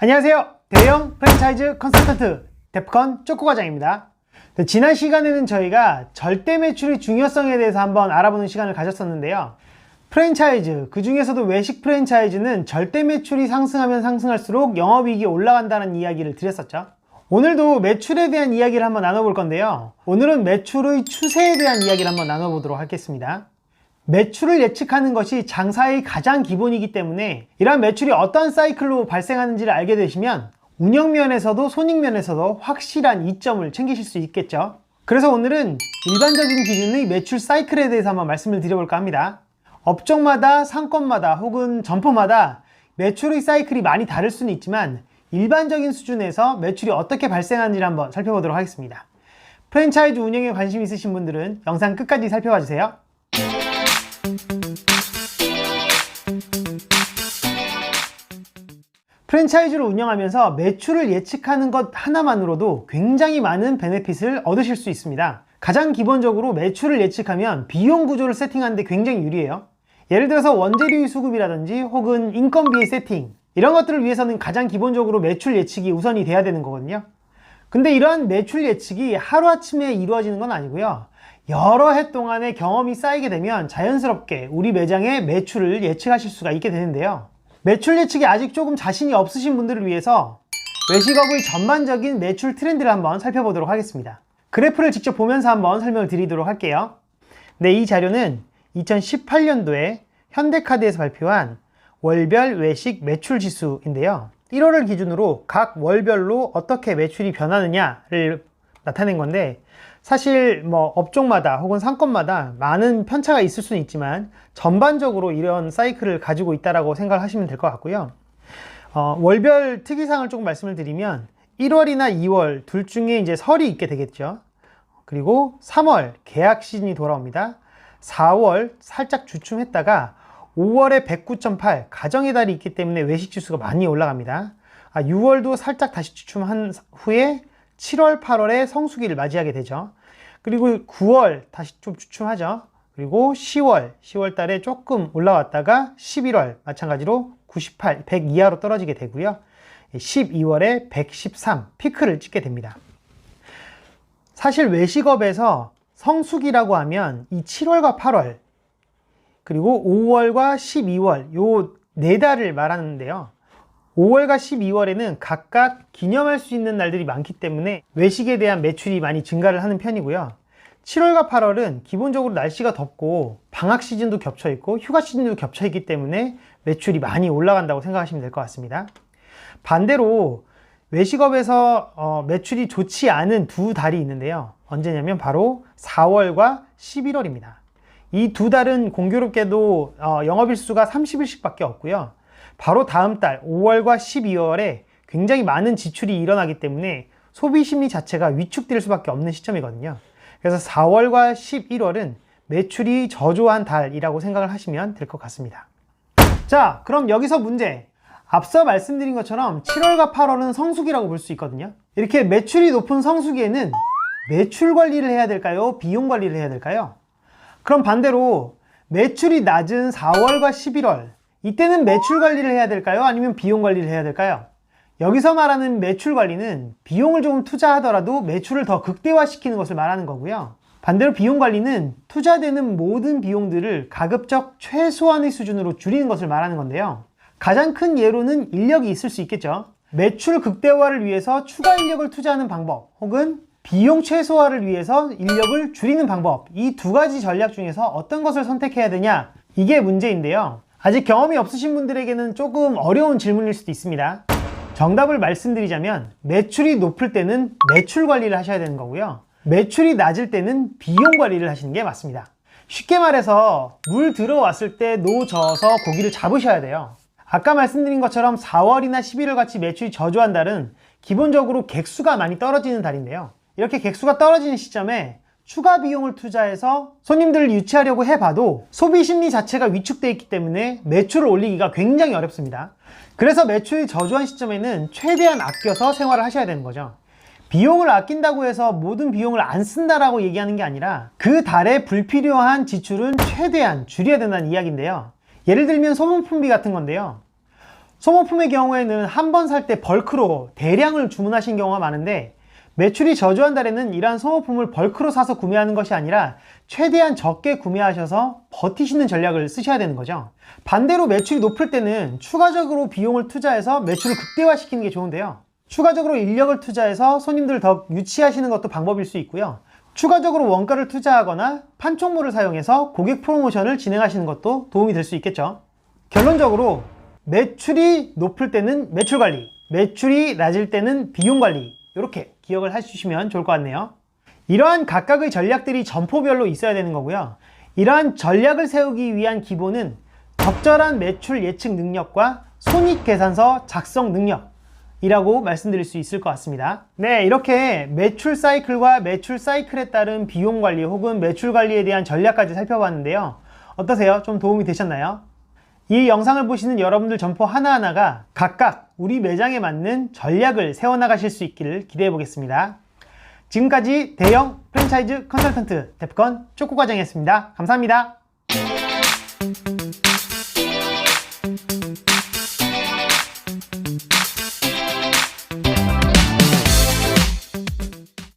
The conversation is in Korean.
안녕하세요. 대형 프랜차이즈 컨설턴트 데프콘 쪼꼬과장입니다. 지난 시간에는 저희가 절대 매출의 중요성에 대해서 한번 알아보는 시간을 가졌었는데요. 프랜차이즈, 그 중에서도 외식 프랜차이즈는 절대 매출이 상승하면 상승할수록 영업이익이 올라간다는 이야기를 드렸었죠. 오늘도 매출에 대한 이야기를 한번 나눠볼 건데요. 오늘은 매출의 추세에 대한 이야기를 한번 나눠보도록 하겠습니다. 매출을 예측하는 것이 장사의 가장 기본이기 때문에 이러한 매출이 어떤 사이클로 발생하는지를 알게 되시면 운영면에서도 손익면에서도 확실한 이점을 챙기실 수 있겠죠. 그래서 오늘은 일반적인 기준의 매출 사이클에 대해서 한번 말씀을 드려볼까 합니다. 업종마다, 상권마다 혹은 점포마다 매출의 사이클이 많이 다를 수는 있지만 일반적인 수준에서 매출이 어떻게 발생하는지를 한번 살펴보도록 하겠습니다. 프랜차이즈 운영에 관심 있으신 분들은 영상 끝까지 살펴봐 주세요. 프랜차이즈를 운영하면서 매출을 예측하는 것 하나만으로도 굉장히 많은 베네핏을 얻으실 수 있습니다. 가장 기본적으로 매출을 예측하면 비용 구조를 세팅하는 데 굉장히 유리해요. 예를 들어서 원재료의 수급이라든지 혹은 인건비의 세팅, 이런 것들을 위해서는 가장 기본적으로 매출 예측이 우선이 돼야 되는 거거든요. 근데 이러한 매출 예측이 하루아침에 이루어지는 건 아니고요. 여러 해 동안의 경험이 쌓이게 되면 자연스럽게 우리 매장의 매출을 예측하실 수가 있게 되는데요. 매출 예측이 아직 조금 자신이 없으신 분들을 위해서 외식업의 전반적인 매출 트렌드를 한번 살펴보도록 하겠습니다. 그래프를 직접 보면서 한번 설명을 드리도록 할게요. 네, 이 자료는 2018년도에 현대카드에서 발표한 월별 외식 매출 지수인데요. 1월을 기준으로 각 월별로 어떻게 매출이 변하느냐를 나타낸 건데, 사실 업종마다 혹은 상권마다 많은 편차가 있을 수는 있지만 전반적으로 이런 사이클을 가지고 있다고 생각하시면 될 것 같고요. 월별 특이사항을 조금 말씀을 드리면 1월이나 2월 둘 중에 이제 설이 있게 되겠죠. 그리고 3월 계약 시즌이 돌아옵니다. 4월 살짝 주춤했다가 5월에 109.8 가정의 달이 있기 때문에 외식 지수가 많이 올라갑니다. 6월도 살짝 다시 주춤한 후에 7월, 8월에 성수기를 맞이하게 되죠. 그리고 9월 다시 좀 주춤하죠. 그리고 10월 달에 조금 올라왔다가 11월 마찬가지로 98, 100 이하로 떨어지게 되고요. 12월에 113 피크를 찍게 됩니다. 사실 외식업에서 성수기라고 하면 이 7월과 8월 그리고 5월과 12월 요 네 달을 말하는데요. 5월과 12월에는 각각 기념할 수 있는 날들이 많기 때문에 외식에 대한 매출이 많이 증가를 하는 편이고요. 7월과 8월은 기본적으로 날씨가 덥고 방학 시즌도 겹쳐 있고 휴가 시즌도 겹쳐 있기 때문에 매출이 많이 올라간다고 생각하시면 될 것 같습니다. 반대로 외식업에서 매출이 좋지 않은 두 달이 있는데요. 언제냐면 바로 4월과 11월입니다. 이 두 달은 공교롭게도 영업일수가 30일씩 밖에 없고요. 바로 다음 달 5월과 12월에 굉장히 많은 지출이 일어나기 때문에 소비 심리 자체가 위축될 수밖에 없는 시점이거든요. 그래서 4월과 11월은 매출이 저조한 달이라고 생각을 하시면 될 것 같습니다. 자, 그럼 여기서 문제. 앞서 말씀드린 것처럼 7월과 8월은 성수기라고 볼 수 있거든요. 이렇게 매출이 높은 성수기에는 매출 관리를 해야 될까요? 비용 관리를 해야 될까요? 그럼 반대로 매출이 낮은 4월과 11월, 이때는 매출 관리를 해야 될까요? 아니면 비용 관리를 해야 될까요? 여기서 말하는 매출 관리는 비용을 조금 투자하더라도 매출을 더 극대화시키는 것을 말하는 거고요. 반대로 비용 관리는 투자되는 모든 비용들을 가급적 최소한의 수준으로 줄이는 것을 말하는 건데요. 가장 큰 예로는 인력이 있을 수 있겠죠. 매출 극대화를 위해서 추가 인력을 투자하는 방법, 혹은 비용 최소화를 위해서 인력을 줄이는 방법, 이 두 가지 전략 중에서 어떤 것을 선택해야 되냐, 이게 문제인데요. 아직 경험이 없으신 분들에게는 조금 어려운 질문일 수도 있습니다. 정답을 말씀드리자면 매출이 높을 때는 매출 관리를 하셔야 되는 거고요. 매출이 낮을 때는 비용 관리를 하시는 게 맞습니다. 쉽게 말해서 물 들어왔을 때 노 저어서 고기를 잡으셔야 돼요. 아까 말씀드린 것처럼 4월이나 11월 같이 매출이 저조한 달은 기본적으로 객수가 많이 떨어지는 달인데요. 이렇게 객수가 떨어지는 시점에 추가 비용을 투자해서 손님들을 유치하려고 해봐도 소비 심리 자체가 위축되어 있기 때문에 매출을 올리기가 굉장히 어렵습니다. 그래서 매출이 저조한 시점에는 최대한 아껴서 생활을 하셔야 되는 거죠. 비용을 아낀다고 해서 모든 비용을 안 쓴다라고 얘기하는 게 아니라 그 달에 불필요한 지출은 최대한 줄여야 된다는 이야기인데요. 예를 들면 소모품비 같은 건데요. 소모품의 경우에는 한 번 살 때 벌크로 대량을 주문하신 경우가 많은데, 매출이 저조한 달에는 이러한 소모품을 벌크로 사서 구매하는 것이 아니라 최대한 적게 구매하셔서 버티시는 전략을 쓰셔야 되는 거죠. 반대로 매출이 높을 때는 추가적으로 비용을 투자해서 매출을 극대화시키는 게 좋은데요. 추가적으로 인력을 투자해서 손님들을 더 유치하시는 것도 방법일 수 있고요. 추가적으로 원가를 투자하거나 판촉물을 사용해서 고객 프로모션을 진행하시는 것도 도움이 될 수 있겠죠. 결론적으로 매출이 높을 때는 매출 관리, 매출이 낮을 때는 비용 관리, 이렇게 기억을 해주시면 좋을 것 같네요. 이러한 각각의 전략들이 점포별로 있어야 되는 거고요. 이러한 전략을 세우기 위한 기본은 적절한 매출 예측 능력과 손익계산서 작성 능력이라고 말씀드릴 수 있을 것 같습니다. 네, 이렇게 매출 사이클과 매출 사이클에 따른 비용 관리 혹은 매출 관리에 대한 전략까지 살펴봤는데요. 어떠세요? 좀 도움이 되셨나요? 이 영상을 보시는 여러분들 점포 하나하나가 각각 우리 매장에 맞는 전략을 세워나가실 수 있기를 기대해 보겠습니다. 지금까지 대형 프랜차이즈 컨설턴트 데프콘 쪼꼬과장이었습니다. 감사합니다.